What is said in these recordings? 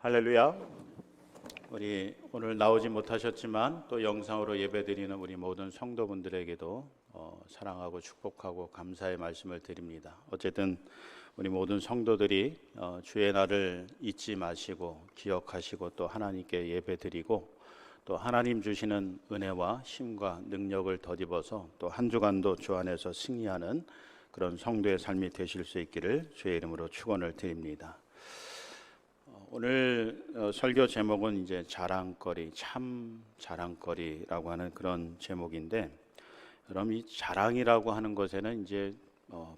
할렐루야. 우리 오늘 나오지 못하셨지만 또 영상으로 예배드리는 우리 모든 성도분들에게도 사랑하고 축복하고 감사의 말씀을 드립니다. 어쨌든 우리 모든 성도들이 주의 날을 잊지 마시고 기억하시고 또 하나님께 예배드리고 또 하나님 주시는 은혜와 힘과 능력을 덧입어서 또 한 주간도 주 안에서 승리하는 그런 성도의 삶이 되실 수 있기를 주의 이름으로 축원을 드립니다. 오늘 설교 제목은 이제 자랑거리, 참 자랑거리라고 하는 그런 제목인데, 그럼 이 자랑이라고 하는 것에는 이제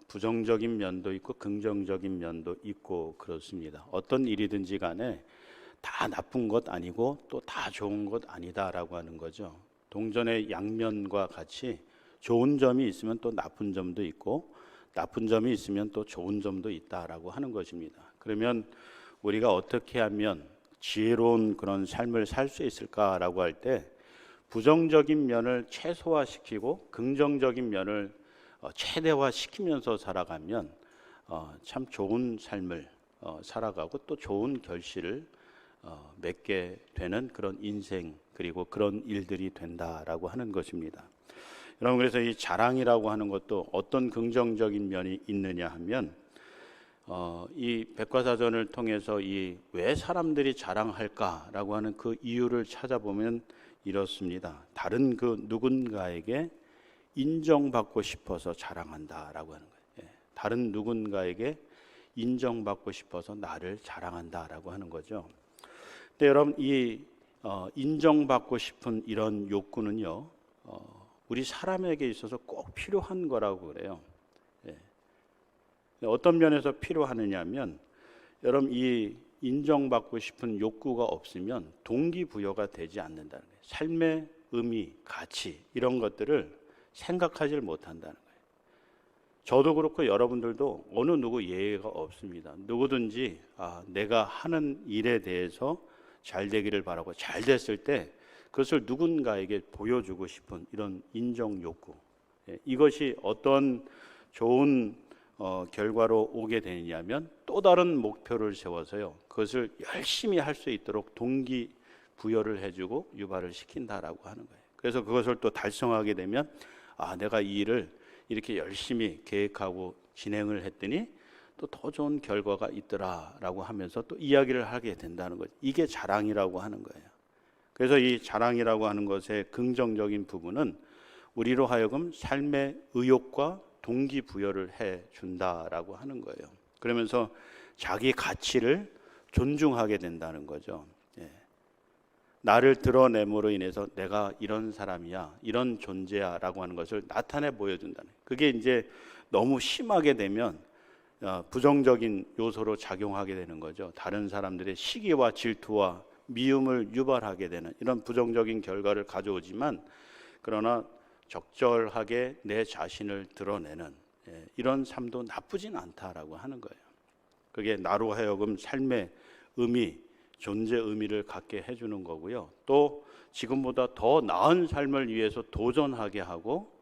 부정적인 면도 있고 긍정적인 면도 있고 그렇습니다. 어떤 일이든지 간에 다 나쁜 것 아니고 또 다 좋은 것 아니다라고 하는 거죠. 동전의 양면과 같이 좋은 점이 있으면 또 나쁜 점도 있고 나쁜 점이 있으면 또 좋은 점도 있다라고 하는 것입니다. 그러면 우리가 어떻게 하면 지혜로운 그런 삶을 살 수 있을까라고 할 때 부정적인 면을 최소화시키고 긍정적인 면을 최대화시키면서 살아가면 참 좋은 삶을 살아가고 또 좋은 결실을 맺게 되는 그런 인생 그리고 그런 일들이 된다라고 하는 것입니다. 여러분, 그래서 이 자랑이라고 하는 것도 어떤 긍정적인 면이 있느냐 하면 이 백과사전을 통해서 이 왜 사람들이 자랑할까라고 하는 그 이유를 찾아보면 이렇습니다. 다른 그 누군가에게 인정받고 싶어서 자랑한다라고 하는 거예요. 다른 누군가에게 인정받고 싶어서 나를 자랑한다라고 하는 거죠. 근데 여러분, 이 인정받고 싶은 이런 욕구는요, 우리 사람에게 있어서 꼭 필요한 거라고 그래요. 어떤 면에서 필요하느냐면, 여러분, 이 인정받고 싶은 욕구가 없으면 동기부여가 되지 않는다는 거예요. 삶의 의미, 가치 이런 것들을 생각하지 못한다는 거예요. 저도 그렇고 여러분들도 어느 누구 예외가 없습니다. 누구든지 내가 하는 일에 대해서 잘 되기를 바라고 잘 됐을 때 그것을 누군가에게 보여주고 싶은 이런 인정 욕구, 이것이 어떤 좋은 결과로 오게 되냐면 또 다른 목표를 세워서요, 그것을 열심히 할 수 있도록 동기부여를 해주고 유발을 시킨다라고 하는 거예요. 그래서 그것을 또 달성하게 되면 내가 이 일을 이렇게 열심히 계획하고 진행을 했더니 또 더 좋은 결과가 있더라라고 하면서 또 이야기를 하게 된다는 거죠. 이게 자랑이라고 하는 거예요. 그래서 이 자랑이라고 하는 것의 긍정적인 부분은 우리로 하여금 삶의 의욕과 동기부여를 해준다라고 하는 거예요. 그러면서 자기 가치를 존중하게 된다는 거죠. 나를 드러냄으로 인해서 내가 이런 사람이야, 이런 존재야 라고 하는 것을 나타내 보여준다는 거예요. 그게 이제 너무 심하게 되면 부정적인 요소로 작용하게 되는 거죠. 다른 사람들의 시기와 질투와 미움을 유발하게 되는 이런 부정적인 결과를 가져오지만, 그러나 적절하게 내 자신을 드러내는 이런 삶도 나쁘진 않다라고 하는 거예요. 그게 나로 하여금 삶의 의미, 존재 의미를 갖게 해주는 거고요. 또 지금보다 더 나은 삶을 위해서 도전하게 하고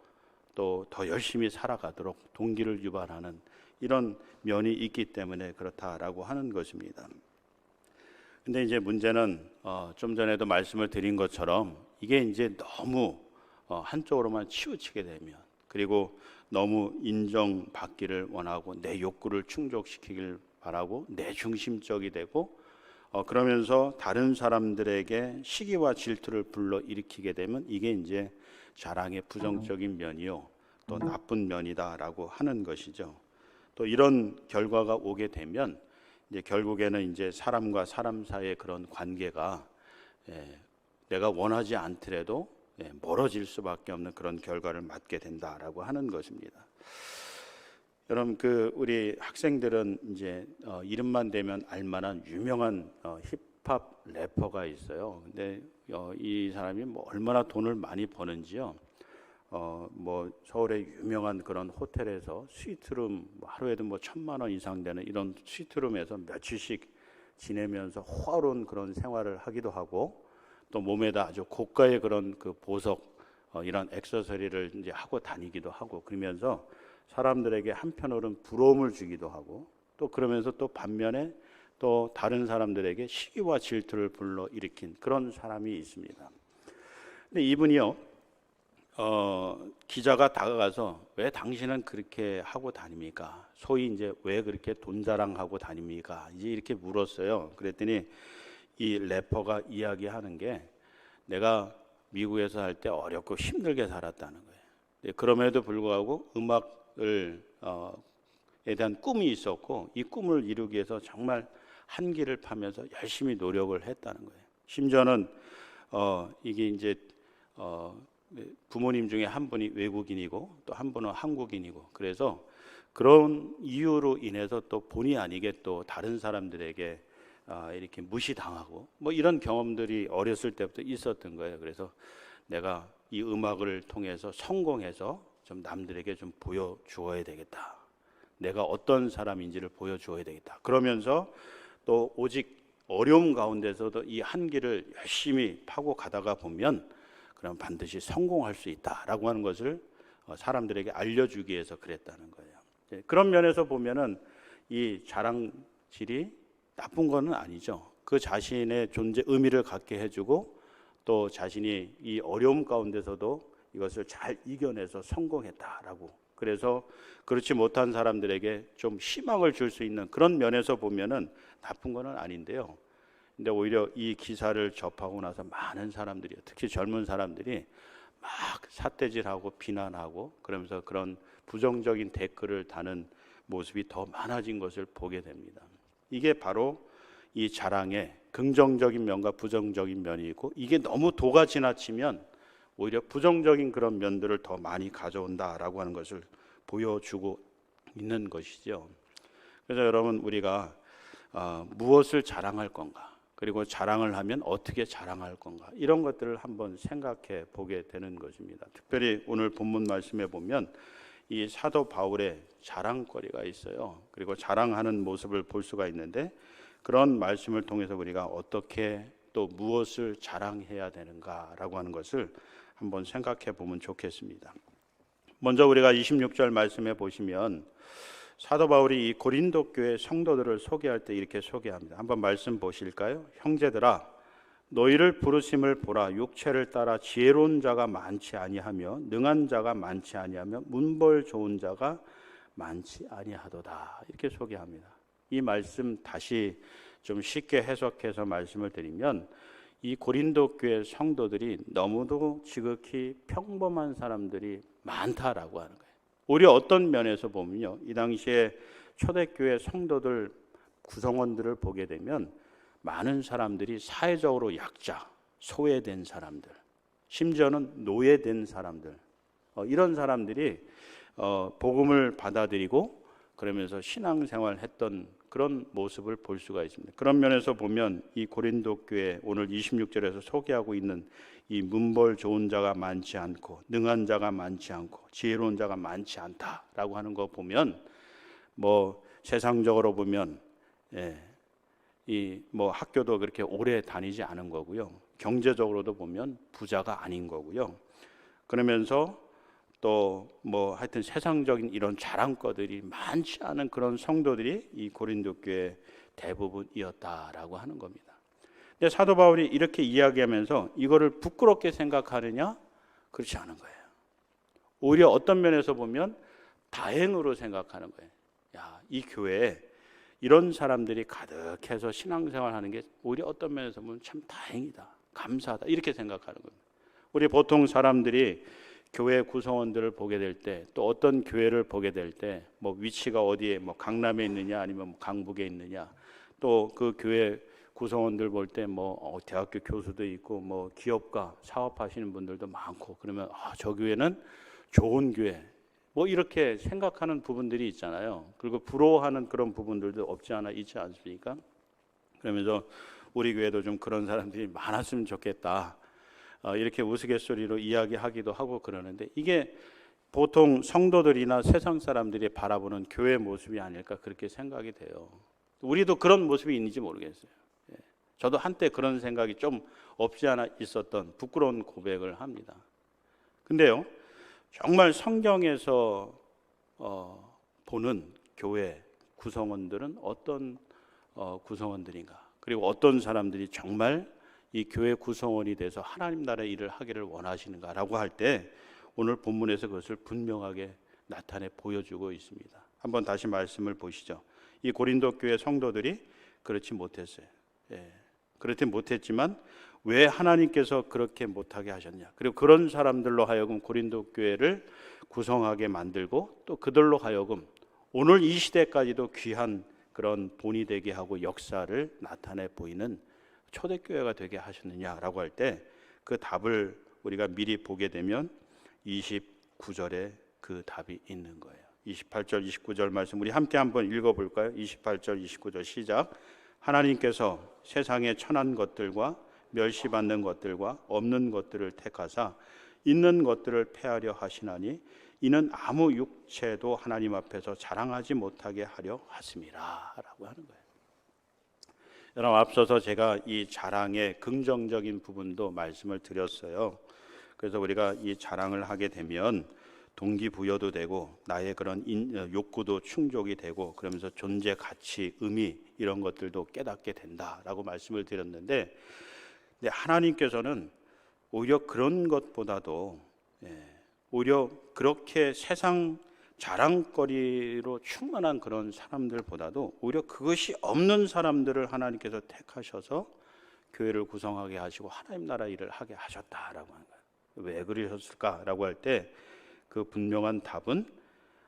또 더 열심히 살아가도록 동기를 유발하는 이런 면이 있기 때문에 그렇다라고 하는 것입니다. 근데 이제 문제는 좀 전에도 말씀을 드린 것처럼 이게 이제 너무 한쪽으로만 치우치게 되면, 그리고 너무 인정받기를 원하고 내 욕구를 충족시키길 바라고 내 중심적이 되고 그러면서 다른 사람들에게 시기와 질투를 불러일으키게 되면 이게 이제 자랑의 부정적인 면이요, 또 나쁜 면이다라고 하는 것이죠. 또 이런 결과가 오게 되면 이제 결국에는 이제 사람과 사람 사이의 그런 관계가 내가 원하지 않더라도 멀어질 수밖에 없는 그런 결과를 맞게 된다라고 하는 것입니다. 여러분, 우리 학생들은 이제 이름만 대면 알만한 유명한 힙합 래퍼가 있어요. 근데 이 사람이 뭐 얼마나 돈을 많이 버는지요. 뭐 서울의 유명한 그런 호텔에서 스위트룸 하루에도 뭐 1,000만 원 이상 되는 이런 스위트룸에서 며칠씩 지내면서 호화로운 그런 생활을 하기도 하고, 또 몸에다 아주 고가의 그런 그 보석 이런 액세서리를 이제 하고 다니기도 하고, 그러면서 사람들에게 한편으로는 부러움을 주기도 하고, 또 그러면서 또 반면에 또 다른 사람들에게 시기와 질투를 불러일으킨 그런 사람이 있습니다. 근데 이분이요, 기자가 다가가서 왜 당신은 그렇게 하고 다닙니까? 소위 이제 왜 그렇게 돈 자랑하고 다닙니까? 이제 이렇게 물었어요. 그랬더니 이 래퍼가 이야기하는 게 내가 미국에서 할 때 어렵고 힘들게 살았다는 거예요. 그럼에도 불구하고 음악을 에 대한 꿈이 있었고 이 꿈을 이루기 위해서 정말 한기를 파면서 열심히 노력을 했다는 거예요. 심지어는 이게 이제 부모님 중에 한 분이 외국인이고 또 한 분은 한국인이고 그래서 그런 이유로 인해서 또 본의 아니게 또 다른 사람들에게 이렇게 무시당하고 뭐 이런 경험들이 어렸을 때부터 있었던 거예요. 그래서 내가 이 음악을 통해서 성공해서 좀 남들에게 좀 보여주어야 되겠다. 내가 어떤 사람인지를 보여주어야 되겠다. 그러면서 또 오직 어려움 가운데서도 이 한계를 열심히 파고 가다가 보면 그럼 반드시 성공할 수 있다라고 하는 것을 사람들에게 알려주기 위해서 그랬다는 거예요. 그런 면에서 보면은 이 자랑질이 나쁜 것은 아니죠. 그 자신의 존재 의미를 갖게 해주고 또 자신이 이 어려움 가운데서도 이것을 잘 이겨내서 성공했다라고. 그래서 그렇지 못한 사람들에게 좀 희망을 줄 수 있는 그런 면에서 보면은 나쁜 것은 아닌데요. 근데 오히려 이 기사를 접하고 나서 많은 사람들이, 특히 젊은 사람들이 막 삿대질하고 비난하고 그러면서 그런 부정적인 댓글을 다는 모습이 더 많아진 것을 보게 됩니다. 이게 바로 이 자랑의 긍정적인 면과 부정적인 면이 있고 이게 너무 도가 지나치면 오히려 부정적인 그런 면들을 더 많이 가져온다라고 하는 것을 보여주고 있는 것이죠. 그래서 여러분 우리가 무엇을 자랑할 건가? 그리고 자랑을 하면 어떻게 자랑할 건가? 이런 것들을 한번 생각해 보게 되는 것입니다. 특별히 오늘 본문 말씀에 보면 이 사도 바울의 자랑거리가 있어요. 그리고 자랑하는 모습을 볼 수가 있는데 그런 말씀을 통해서 우리가 어떻게 또 무엇을 자랑해야 되는가라고 하는 것을 한번 생각해 보면 좋겠습니다. 먼저 우리가 26절 말씀에 보시면 사도 바울이 이 고린도 교회 성도들을 소개할 때 이렇게 소개합니다. 한번 말씀 보실까요? 형제들아 너희를 부르심을 보라. 육체를 따라 지혜로운 자가 많지 아니하며 능한 자가 많지 아니하며 문벌 좋은 자가 많지 아니하도다. 이렇게 소개합니다. 이 말씀 다시 좀 쉽게 해석해서 말씀을 드리면 이 고린도 교회 성도들이 너무도 지극히 평범한 사람들이 많다라고 하는 거예요. 오히려 어떤 면에서 보면요, 이 당시에 초대교회 성도들 구성원들을 보게 되면 많은 사람들이 사회적으로 약자, 소외된 사람들, 심지어는 노예된 사람들, 이런 사람들이 복음을 받아들이고 그러면서 신앙생활을 했던 그런 모습을 볼 수가 있습니다. 그런 면에서 보면 이 고린도 교회 오늘 26절에서 소개하고 있는 이 문벌 좋은 자가 많지 않고 능한 자가 많지 않고 지혜로운 자가 많지 않다라고 하는 거 보면 뭐 세상적으로 보면 이 뭐 학교도 그렇게 오래 다니지 않은 거고요. 경제적으로도 보면 부자가 아닌 거고요. 그러면서 또 뭐 하여튼 세상적인 이런 자랑거들이 많지 않은 그런 성도들이 이 고린도 교회 대부분이었다라고 하는 겁니다. 근데 사도 바울이 이렇게 이야기하면서 이거를 부끄럽게 생각하느냐? 그렇지 않은 거예요. 오히려 어떤 면에서 보면 다행으로 생각하는 거예요. 야, 이 교회에 이런 사람들이 가득해서 신앙생활하는 게 오히려 어떤 면에서 보면 참 다행이다, 감사하다 이렇게 생각하는 겁니다. 우리 보통 사람들이 교회 구성원들을 보게 될 때 또 어떤 교회를 보게 될 때 뭐 위치가 어디에 뭐 강남에 있느냐 아니면 뭐 강북에 있느냐 또 그 교회 구성원들 볼 때 뭐 대학교 교수도 있고 뭐 기업가 사업하시는 분들도 많고 그러면 저 교회는 좋은 교회 뭐 이렇게 생각하는 부분들이 있잖아요. 그리고 부러워하는 그런 부분들도 없지 않아 있지 않습니까? 그러면서 우리 교회도 좀 그런 사람들이 많았으면 좋겠다. 이렇게 우스갯소리로 이야기하기도 하고 그러는데 이게 보통 성도들이나 세상 사람들이 바라보는 교회 모습이 아닐까 그렇게 생각이 돼요. 우리도 그런 모습이 있는지 모르겠어요. 저도 한때 그런 생각이 좀 없지 않아 있었던 부끄러운 고백을 합니다. 근데요, 정말 성경에서 보는 교회 구성원들은 어떤 구성원들인가? 그리고 어떤 사람들이 정말 이 교회 구성원이 돼서 하나님 나라의 일을 하기를 원하시는가라고 할 때 오늘 본문에서 그것을 분명하게 나타내 보여주고 있습니다. 한번 다시 말씀을 보시죠. 이 고린도 교회 성도들이 그렇지 못했어요. 그렇지 못했지만 왜 하나님께서 그렇게 못하게 하셨냐? 그리고 그런 사람들로 하여금 고린도 교회를 구성하게 만들고 또 그들로 하여금 오늘 이 시대까지도 귀한 그런 본이 되게 하고 역사를 나타내 보이는 초대교회가 되게 하셨느냐라고 할 때 그 답을 우리가 미리 보게 되면 29절에 그 답이 있는 거예요. 28절 29절 말씀 우리 함께 한번 읽어볼까요? 28절 29절 시작. 하나님께서 세상에 천한 것들과 멸시받는 것들과 없는 것들을 택하사 있는 것들을 폐하려 하시나니 이는 아무 육체도 하나님 앞에서 자랑하지 못하게 하려 하심이라 라고 하는 거예요. 여러분, 앞서서 제가 이 자랑의 긍정적인 부분도 말씀을 드렸어요. 그래서 우리가 이 자랑을 하게 되면 동기부여도 되고 나의 그런 욕구도 충족이 되고 그러면서 존재, 가치, 의미 이런 것들도 깨닫게 된다라고 말씀을 드렸는데 하나님께서는 오히려 그런 것보다도 오히려 그렇게 세상 자랑거리로 충만한 그런 사람들보다도 오히려 그것이 없는 사람들을 하나님께서 택하셔서 교회를 구성하게 하시고 하나님 나라 일을 하게 하셨다라고 하는 거예요. 왜 그러셨을까라고 할 때 그 분명한 답은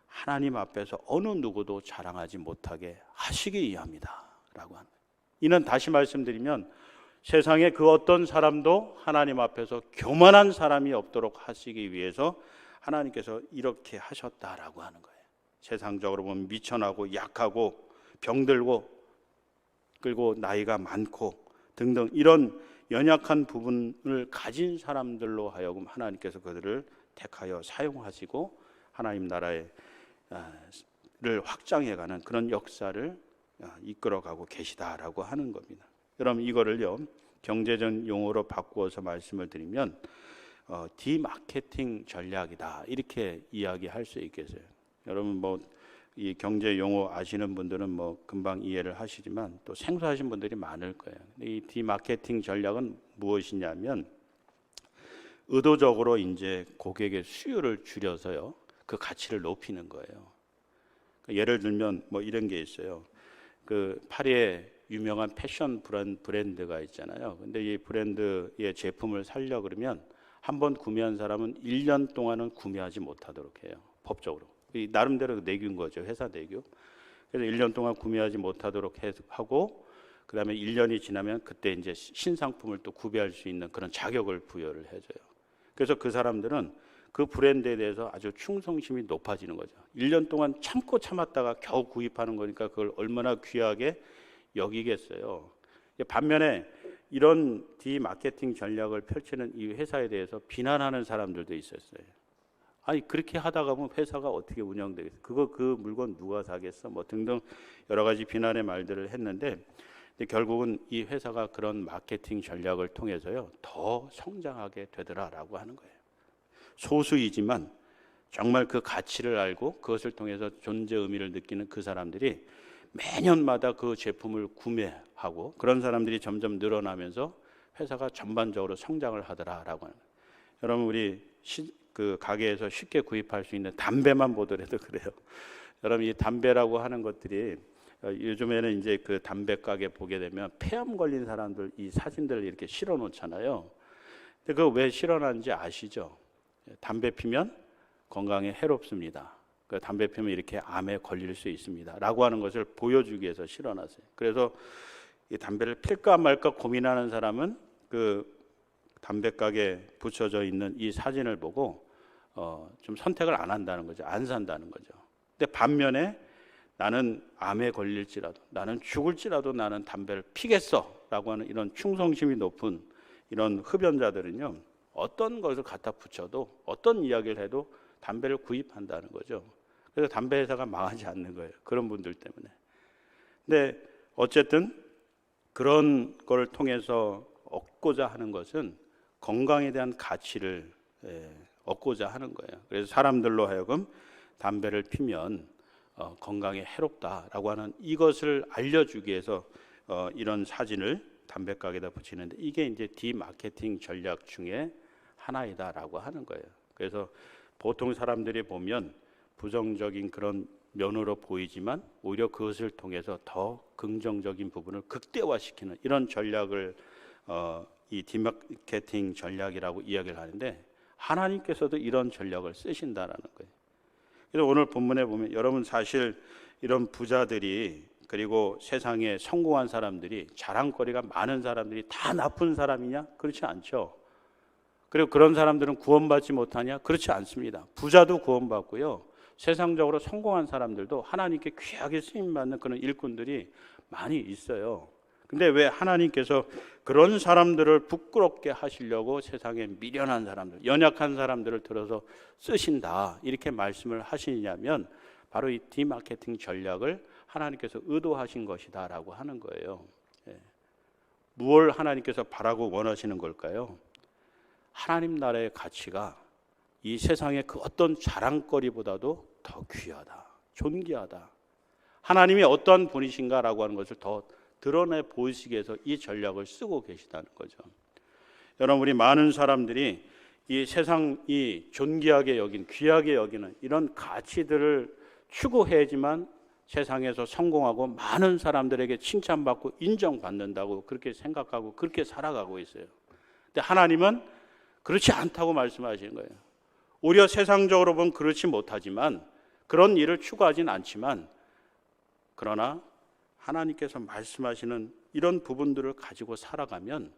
하나님 앞에서 어느 누구도 자랑하지 못하게 하시기 위함이다라고 하는 거예요. 이는 다시 말씀드리면 세상에 그 어떤 사람도 하나님 앞에서 교만한 사람이 없도록 하시기 위해서 하나님께서 이렇게 하셨다라고 하는 거예요. 세상적으로 보면 미천하고 약하고 병들고 그리고 나이가 많고 등등 이런 연약한 부분을 가진 사람들로 하여금 하나님께서 그들을 택하여 사용하시고 하나님 나라를 확장해가는 그런 역사를 이끌어가고 계시다라고 하는 겁니다. 여러분 이거를요 경제적 용어로 바꾸어서 말씀을 드리면 디마케팅 전략이다 이렇게 이야기할 수 있겠어요. 여러분 뭐 이 경제 용어 아시는 분들은 뭐 금방 이해를 하시지만 또 생소하신 분들이 많을 거예요. 이 디마케팅 전략은 무엇이냐면 의도적으로 이제 고객의 수요를 줄여서요 그 가치를 높이는 거예요. 예를 들면 뭐 이런 게 있어요. 그 파리에 유명한 패션 브랜드가 있잖아요. 근데 이 브랜드의 제품을 사려 그러면 한번 구매한 사람은 1년 동안은 구매하지 못하도록 해요. 법적으로. 이 나름대로 내규인 거죠. 회사 내규. 그래서 1년 동안 구매하지 못하도록 하고 그다음에 1년이 지나면 그때 이제 신상품을 또 구매할 수 있는 그런 자격을 부여를 해줘요. 그래서 그 사람들은 그 브랜드에 대해서 아주 충성심이 높아지는 거죠. 1년 동안 참고 참았다가 겨우 구입하는 거니까 그걸 얼마나 귀하게 여기겠어요. 반면에 이런 디마케팅 전략을 펼치는 이 회사에 대해서 비난하는 사람들도 있었어요. 아니 그렇게 하다가 보면 회사가 어떻게 운영되겠어? 그 물건 누가 사겠어? 뭐 등등 여러 가지 비난의 말들을 했는데 결국은 이 회사가 그런 마케팅 전략을 통해서요 더 성장하게 되더라라고 하는 거예요. 소수이지만 정말 그 가치를 알고 그것을 통해서 존재 의미를 느끼는 그 사람들이 매년마다 그 제품을 구매하고 그런 사람들이 점점 늘어나면서 회사가 전반적으로 성장을 하더라라고 하는 거예요. 여러분 우리 그 가게에서 쉽게 구입할 수 있는 담배만 보더라도 그래요. 여러분 이 담배라고 하는 것들이 요즘에는 이제 그 담배 가게 보게 되면 폐암 걸린 사람들 이 사진들을 이렇게 실어 놓잖아요. 근데 그거 왜 실어 놨는지 아시죠? 담배 피면 건강에 해롭습니다. 그 담배 피면 이렇게 암에 걸릴 수 있습니다. 라고 하는 것을 보여주기 위해서 실어 놨어요. 그래서 이 담배를 필까 말까 고민하는 사람은 그 담배 가게에 붙여져 있는 이 사진을 보고 좀 선택을 안 한다는 거죠. 안 산다는 거죠. 근데 반면에 나는 암에 걸릴지라도 나는 죽을지라도 나는 담배를 피겠어 라고 하는 이런 충성심이 높은 이런 흡연자들은요 어떤 것을 갖다 붙여도 어떤 이야기를 해도 담배를 구입한다는 거죠. 그래서 담배 회사가 망하지 않는 거예요. 그런 분들 때문에. 근데 어쨌든 그런 걸 통해서 얻고자 하는 것은 건강에 대한 가치를 얻고자 하는 거예요. 그래서 사람들로 하여금 담배를 피면 건강에 해롭다라고 하는 이것을 알려주기 위해서 이런 사진을 담배가게에다 붙이는데 이게 이제 디마케팅 전략 중에 하나이다라고 하는 거예요. 그래서 보통 사람들이 보면 부정적인 그런 면으로 보이지만 오히려 그것을 통해서 더 긍정적인 부분을 극대화시키는 이런 전략을 이 디마케팅 전략이라고 이야기를 하는데 하나님께서도 이런 전략을 쓰신다라는 거예요. 그래서 오늘 본문에 보면 여러분 사실 이런 부자들이 그리고 세상에 성공한 사람들이 자랑거리가 많은 사람들이 다 나쁜 사람이냐? 그렇지 않죠. 그리고 그런 사람들은 구원받지 못하냐? 그렇지 않습니다. 부자도 구원받고요. 세상적으로 성공한 사람들도 하나님께 귀하게 쓰임받는 그런 일꾼들이 많이 있어요. 근데 왜 하나님께서 그런 사람들을 부끄럽게 하시려고 세상에 미련한 사람들, 연약한 사람들을 들어서 쓰신다 이렇게 말씀을 하시냐면 바로 이 디마케팅 전략을 하나님께서 의도하신 것이다 라고 하는 거예요. 무엇을 하나님께서 바라고 원하시는 걸까요? 하나님 나라의 가치가 이 세상의 그 어떤 자랑거리보다도 더 귀하다, 존귀하다. 하나님이 어떠한 분이신가라고 하는 것을 더 드러내 보이시기 위해서 이 전략을 쓰고 계시다는 거죠. 여러분, 우리 많은 사람들이 이 세상이 존귀하게 여긴, 귀하게 여기는 이런 가치들을 추구해야지만 세상에서 성공하고 많은 사람들에게 칭찬받고 인정받는다고 그렇게 생각하고 그렇게 살아가고 있어요. 근데 하나님은 그렇지 않다고 말씀하시는 거예요. 오히려 세상적으로 보면 그렇지 못하지만 그런 일을 추구하진 않지만 그러나 하나님께서 말씀하시는 이런 부분들을 가지고 살아가면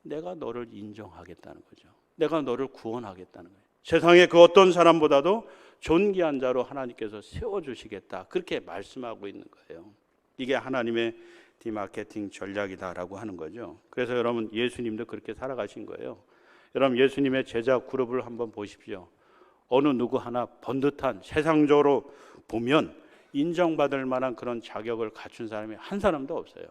내가 너를 인정하겠다는 거죠. 내가 너를 구원하겠다는 거예요. 세상의 그 어떤 사람보다도 존귀한 자로 하나님께서 세워주시겠다 그렇게 말씀하고 있는 거예요. 이게 하나님의 디마케팅 전략이다라고 하는 거죠. 그래서 여러분 예수님도 그렇게 살아가신 거예요. 여러분 예수님의 제자 그룹을 한번 보십시오. 어느 누구 하나 번듯한 세상적으로 보면 인정받을 만한 그런 자격을 갖춘 사람이 한 사람도 없어요.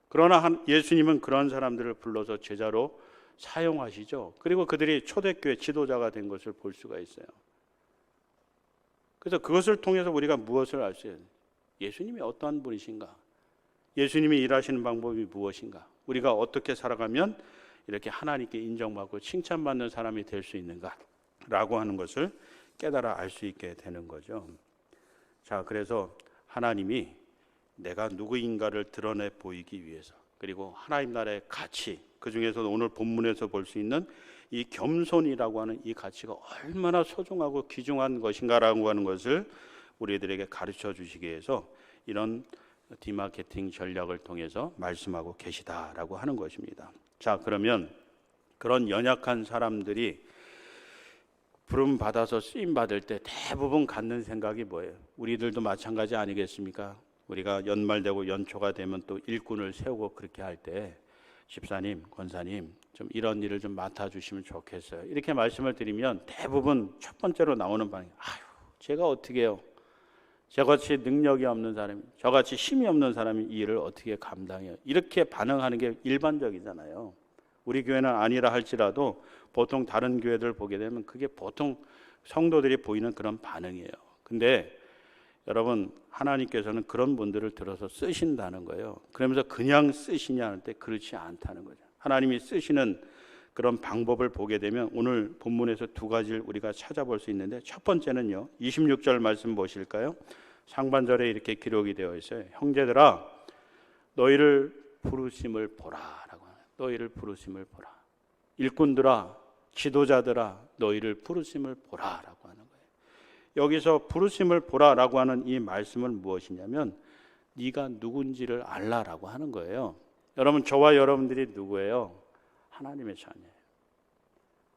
그러나 예수님은 그런 사람들을 불러서 제자로 사용하시죠. 그리고 그들이 초대교회 지도자가 된 것을 볼 수가 있어요. 그래서 그것을 통해서 우리가 무엇을 알 수 있어요? 예수님이 어떠한 분이신가? 예수님이 일하시는 방법이 무엇인가? 우리가 어떻게 살아가면 이렇게 하나님께 인정받고 칭찬받는 사람이 될 수 있는가? 라고 하는 것을 깨달아 알 수 있게 되는 거죠. 자, 그래서 하나님이 내가 누구인가를 드러내 보이기 위해서 그리고 하나님 나라의 가치, 그 중에서도 오늘 본문에서 볼 수 있는 이 겸손이라고 하는 이 가치가 얼마나 소중하고 귀중한 것인가라고 하는 것을 우리들에게 가르쳐 주시기 위해서 이런 디마케팅 전략을 통해서 말씀하고 계시다라고 하는 것입니다. 자, 그러면 그런 연약한 사람들이 부름 받아서 쓰임 받을 때 대부분 갖는 생각이 뭐예요? 우리들도 마찬가지 아니겠습니까? 우리가 연말되고 연초가 되면 또 일꾼을 세우고 그렇게 할 때 집사님, 권사님 좀 이런 일을 좀 맡아주시면 좋겠어요. 이렇게 말씀을 드리면 대부분 첫 번째로 나오는 반응이 아유, 제가 어떻게 해요? 저같이 능력이 없는 사람이, 저같이 힘이 없는 사람이 이 일을 어떻게 감당해요? 이렇게 반응하는 게 일반적이잖아요. 우리 교회는 아니라 할지라도 보통 다른 교회들 보게 되면 그게 보통 성도들이 보이는 그런 반응이에요. 근데 여러분 하나님께서는 그런 분들을 들어서 쓰신다는 거예요. 그러면서 그냥 쓰시냐 할 때 그렇지 않다는 거죠. 하나님이 쓰시는 그런 방법을 보게 되면 오늘 본문에서 두 가지를 우리가 찾아볼 수 있는데 첫 번째는요. 26절 말씀 보실까요? 상반절에 이렇게 기록이 되어 있어요. 형제들아 너희를 부르심을 보라라고 하는, 너희를 부르심을 보라. 일꾼들아 지도자들아 너희를 부르심을 보라라고 하는 거예요. 여기서 부르심을 보라라고 하는 이 말씀은 무엇이냐면 네가 누군지를 알라라고 하는 거예요. 여러분 저와 여러분들이 누구예요? 하나님의 자녀예요.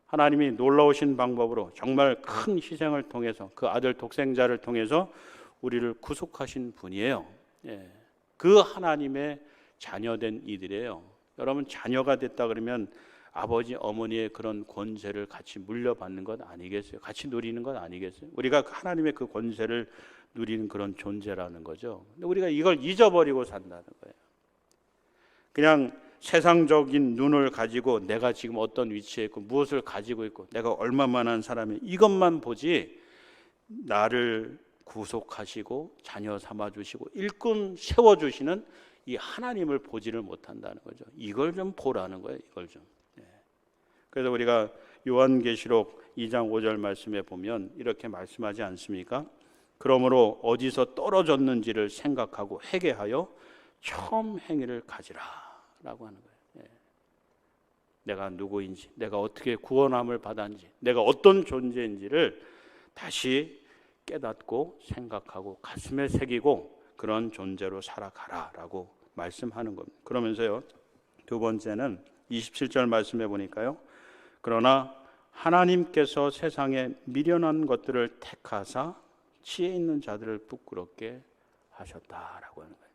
하나님이 놀라우신 방법으로 정말 큰 희생을 통해서 그 아들 독생자를 통해서 우리를 구속하신 분이에요. 예. 그 하나님의 자녀된 이들이에요. 여러분 자녀가 됐다 그러면 아버지 어머니의 그런 권세를 같이 물려받는 것 아니겠어요? 같이 누리는 것 아니겠어요? 우리가 하나님의 그 권세를 누리는 그런 존재라는 거죠. 근데 우리가 이걸 잊어버리고 산다는 거예요. 그냥 세상적인 눈을 가지고 내가 지금 어떤 위치에 있고 무엇을 가지고 있고 내가 얼마만한 사람이 이것만 보지 나를 구속하시고 자녀 삼아주시고 일꾼 세워주시는 이 하나님을 보지를 못한다는 거죠. 이걸 좀 보라는 거예요. 이걸 좀. 그래서 우리가 요한계시록 2장 5절 말씀에 보면 이렇게 말씀하지 않습니까? 그러므로 어디서 떨어졌는지를 생각하고 회개하여 처음 행위를 가지라 라고 하는 거예요. 내가 누구인지, 내가 어떻게 구원함을 받았는지, 내가 어떤 존재인지를 다시 깨닫고 생각하고 가슴에 새기고 그런 존재로 살아가라 라고 말씀하는 겁니다. 그러면서요, 두 번째는 27절 말씀해 보니까요, 그러나 하나님께서 세상에 미련한 것들을 택하사 지혜 있는 자들을 부끄럽게 하셨다라고 하는 거예요.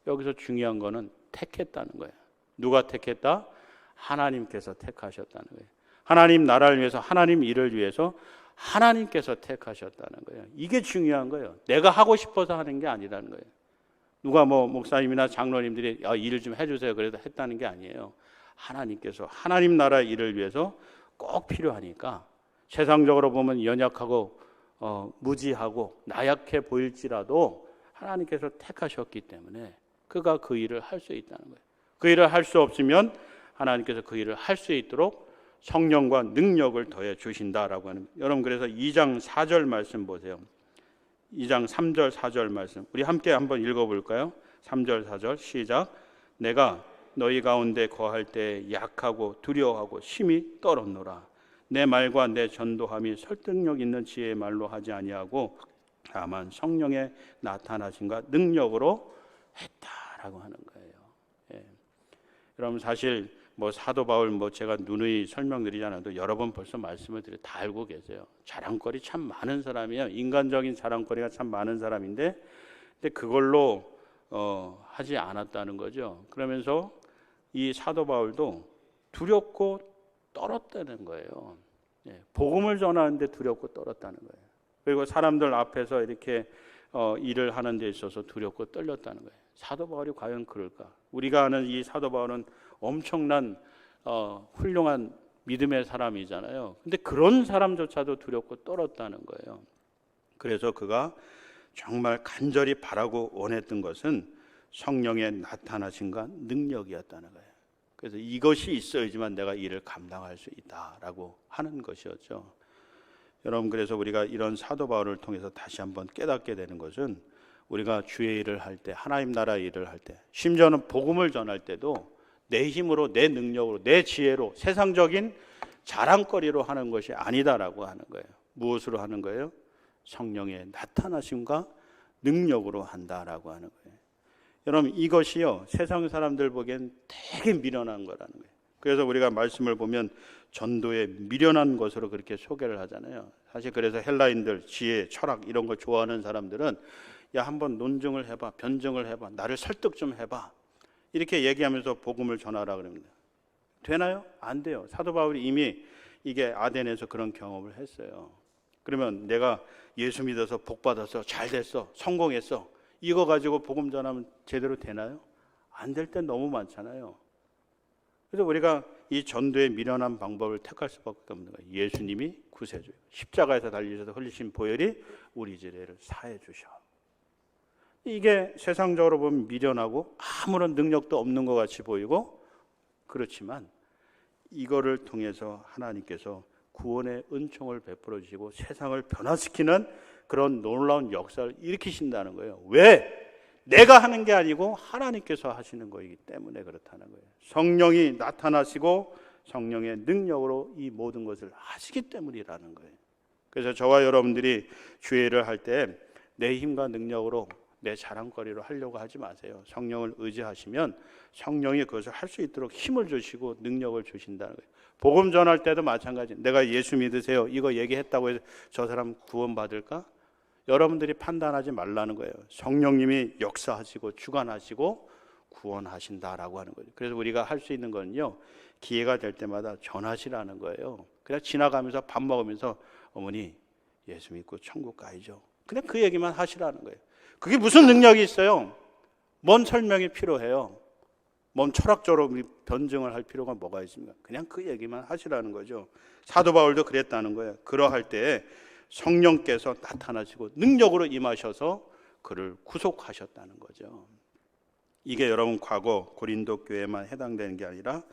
여기서 중요한 거는 택했다는 거예요. 누가 택했다? 하나님께서 택하셨다는 거예요. 하나님 나라를 위해서, 하나님 일을 위해서 하나님께서 택하셨다는 거예요. 이게 중요한 거예요. 내가 하고 싶어서 하는 게 아니라는 거예요. 누가 목사님이나 장로님들이 일을 좀 해주세요 그래서 했다는 게 아니에요. 하나님께서 하나님 나라 일을 위해서 꼭 필요하니까 세상적으로 보면 연약하고 무지하고 나약해 보일지라도 하나님께서 택하셨기 때문에 그가 그 일을 할 수 있다는 거예요. 그 일을 할 수 없으면 하나님께서 그 일을 할 수 있도록 성령과 능력을 더해 주신다라고 하는 거예요. 여러분, 그래서 2장 4절 말씀 보세요. 2장 3절 4절 말씀 우리 함께 한번 읽어볼까요? 3절 4절 시작. 내가 너희 가운데 거할 때 약하고 두려워하고 심히 떨었노라. 내 말과 내 전도함이 설득력 있는 지혜의 말로 하지 아니하고 다만 성령의 나타나심과 능력으로 했다라고 하는 거예요. 여러분, 사실 사도 바울 제가 누누이 설명드리지 않아도 여러 번 벌써 말씀을 드려 다 알고 계세요. 자랑거리 참 많은 사람이에요. 인간적인 자랑거리가 참 많은 사람인데, 근데 그걸로 하지 않았다는 거죠. 그러면서 이 사도 바울도 두렵고 떨었다는 거예요. 복음을 전하는데 두렵고 떨었다는 거예요. 그리고 사람들 앞에서 이렇게 일을 하는 데 있어서 두렵고 떨렸다는 거예요. 사도 바울이 과연 그럴까? 우리가 아는 이 사도 바울은 엄청난 훌륭한 믿음의 사람이잖아요. 근데 그런 사람조차도 두렵고 떨었다는 거예요. 그래서 그가 정말 간절히 바라고 원했던 것은 성령의 나타나심과 능력이었다는 거예요. 그래서 이것이 있어야지만 내가 일을 감당할 수 있다라고 하는 것이었죠. 여러분, 그래서 우리가 이런 사도 바울을 통해서 다시 한번 깨닫게 되는 것은 우리가 주의 일을 할 때, 하나님 나라 일을 할 때, 심지어는 복음을 전할 때도 내 힘으로, 내 능력으로, 내 지혜로, 세상적인 자랑거리로 하는 것이 아니다라고 하는 거예요. 무엇으로 하는 거예요? 성령의 나타나심과 능력으로 한다라고 하는 거예요. 여러분, 이것이요, 세상 사람들 보기엔 되게 미련한 거라는 거예요. 그래서 우리가 말씀을 보면 전도에 미련한 것으로 그렇게 소개를 하잖아요. 사실 그래서 헬라인들 지혜, 철학 이런 거 좋아하는 사람들은 야, 한번 논증을 해봐, 변증을 해봐, 나를 설득 좀 해봐, 이렇게 얘기하면서 복음을 전하라 그럽니다. 되나요? 안 돼요. 사도 바울이 이미 이게 아덴에서 그런 경험을 했어요. 그러면 내가 예수 믿어서 복 받았어, 잘 됐어, 성공했어, 이거 가지고 복음 전하면 제대로 되나요? 안 될 때 너무 많잖아요. 그래서 우리가 이 전도의 미련한 방법을 택할 수밖에 없는 거예요. 예수님이 구세주예요. 십자가에서 달리셔서 흘리신 보혈이 우리 죄를 사해 주셔. 이게 세상적으로 보면 미련하고 아무런 능력도 없는 것 같이 보이고, 그렇지만 이거를 통해서 하나님께서 구원의 은총을 베풀어 주시고 세상을 변화시키는 그런 놀라운 역사를 일으키신다는 거예요. 왜? 내가 하는 게 아니고 하나님께서 하시는 거이기 때문에 그렇다는 거예요. 성령이 나타나시고 성령의 능력으로 이 모든 것을 하시기 때문이라는 거예요. 그래서 저와 여러분들이 주의 일을 할 때 내 힘과 능력으로, 내 자랑거리로 하려고 하지 마세요. 성령을 의지하시면 성령이 그것을 할 수 있도록 힘을 주시고 능력을 주신다는 거예요. 복음 전할 때도 마찬가지. 내가 예수 믿으세요, 이거 얘기했다고 해서 저 사람 구원받을까? 여러분들이 판단하지 말라는 거예요. 성령님이 역사하시고 주관하시고 구원하신다라고 하는 거죠. 그래서 우리가 할 수 있는 거는요, 기회가 될 때마다 전하시라는 거예요. 그냥 지나가면서 밥 먹으면서 어머니 예수 믿고 천국 가야죠, 그냥 그 얘기만 하시라는 거예요. 그게 무슨 능력이 있어요? 뭔 설명이 필요해요? 뭔 철학적으로 변증을 할 필요가 뭐가 있습니까? 그냥 그 얘기만 하시라는 거죠. 사도 바울도 그랬다는 거예요. 그러할 때 성령께서 나타나시고 능력으로 임하셔서 그를 구속하셨다는 거죠. 이게 여러분 과거 고린도 교회만 해당되는 게 아니라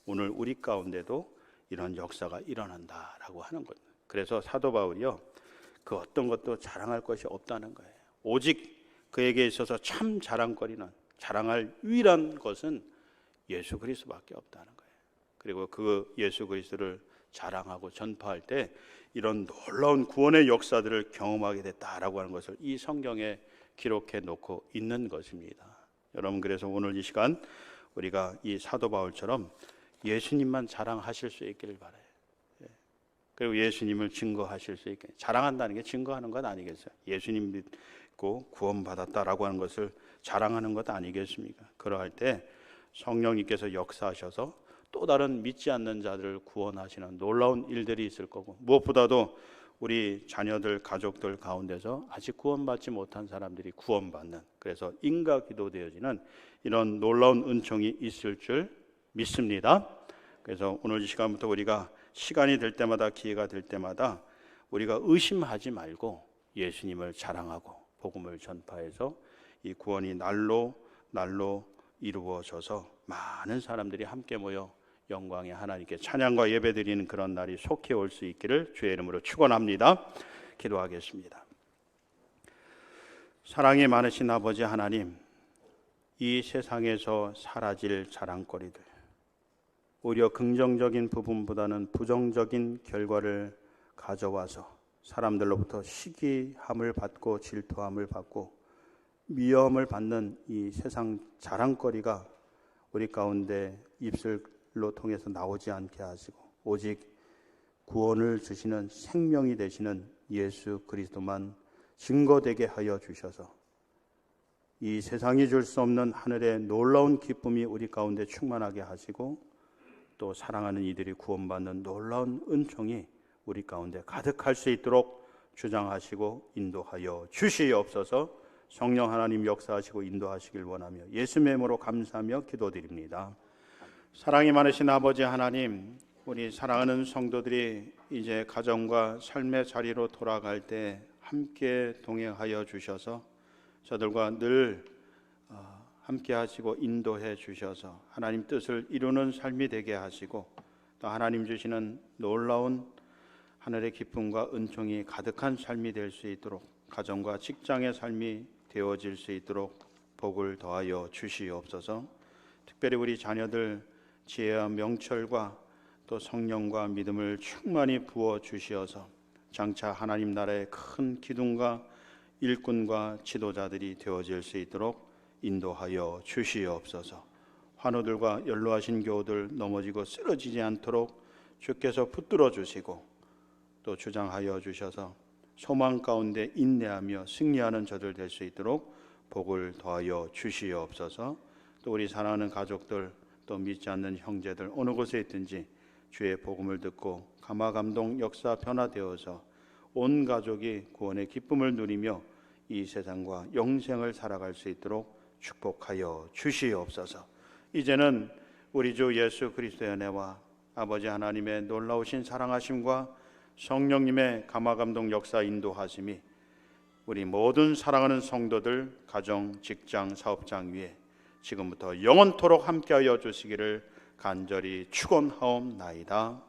오늘 우리 가운데도 이런 역사가 일어난다라고 하는 거예요. 그래서 사도 바울이요, 그 어떤 것도 자랑할 것이 없다는 거예요. 오직 그에게 있어서 참 자랑거리는, 자랑할 유일한 것은 예수 그리스도밖에 없다는 거예요. 그리고 그 예수 그리스도를 자랑하고 전파할 때 이런 놀라운 구원의 역사들을 경험하게 됐다라고 하는 것을 이 성경에 기록해 놓고 있는 것입니다. 여러분, 그래서 오늘 이 시간 우리가 이 사도 바울처럼 예수님만 자랑하실 수 있기를 바라요. 그리고 예수님을 증거하실 수 있게, 자랑한다는 게 증거하는 것 아니겠어요? 예수님 믿고 구원받았다라고 하는 것을 자랑하는 것 아니겠습니까? 그러할 때 성령님께서 역사하셔서 또 다른 믿지 않는 자들을 구원하시는 놀라운 일들이 있을 거고, 무엇보다도 우리 자녀들, 가족들 가운데서 아직 구원받지 못한 사람들이 구원받는, 그래서 인가기도 되어지는 이런 놀라운 은총이 있을 줄 믿습니다. 그래서 오늘 이 시간부터 우리가 시간이 될 때마다, 기회가 될 때마다 우리가 의심하지 말고 예수님을 자랑하고 복음을 전파해서 이 구원이 날로 이루어져서 많은 사람들이 함께 모여 영광의 하나님께 찬양과 예배드리는 그런 날이 속히 올 수 있기를 주의 이름으로 축원합니다. 기도하겠습니다. 사랑이 많으신 아버지 하나님, 이 세상에서 사라질 자랑거리들, 오히려 긍정적인 부분보다는 부정적인 결과를 가져와서 사람들로부터 시기함을 받고 질투함을 받고 미움을 받는 이 세상 자랑거리가 우리 가운데 입술로 통해서 나오지 않게 하시고, 오직 구원을 주시는 생명이 되시는 예수 그리스도만 증거되게 하여 주셔서 이 세상이 줄 수 없는 하늘의 놀라운 기쁨이 우리 가운데 충만하게 하시고, 또 사랑하는 이들이 구원받는 놀라운 은총이 우리 가운데 가득할 수 있도록 주장하시고 인도하여 주시옵소서. 성령 하나님 역사하시고 인도하시길 원하며 예수님의 이름으로 감사하며 기도드립니다. 사랑이 많으신 아버지 하나님, 우리 사랑하는 성도들이 이제 가정과 삶의 자리로 돌아갈 때 함께 동행하여 주셔서 저들과 늘 함께 하시고 인도해 주셔서 하나님 뜻을 이루는 삶이 되게 하시고, 또 하나님 주시는 놀라운 하늘의 기쁨과 은총이 가득한 삶이 될 수 있도록, 가정과 직장의 삶이 되어질 수 있도록 복을 더하여 주시옵소서. 특별히 우리 자녀들 지혜와 명철과 또 성령과 믿음을 충만히 부어 주시어서 장차 하나님 나라의 큰 기둥과 일꾼과 지도자들이 되어질 수 있도록 인도하여 주시옵소서. 환우들과 연로하신 교우들 넘어지고 쓰러지지 않도록 주께서 붙들어 주시고 또 주장하여 주셔서 소망 가운데 인내하며 승리하는 저들 될 수 있도록 복을 더하여 주시옵소서. 또 우리 사랑하는 가족들, 또 믿지 않는 형제들 어느 곳에 있든지 주의 복음을 듣고 감화감동 역사 변화되어서 온 가족이 구원의 기쁨을 누리며 이 세상과 영생을 살아갈 수 있도록 축복하여 주시옵소서. 이제는 우리 주 예수 그리스도의 은혜와 아버지 하나님의 놀라우신 사랑하심과 성령님의 감화감동 역사 인도하심이 우리 모든 사랑하는 성도들 가정, 직장, 사업장 위에 지금부터 영원토록 함께하여 주시기를 간절히 축원하옵나이다.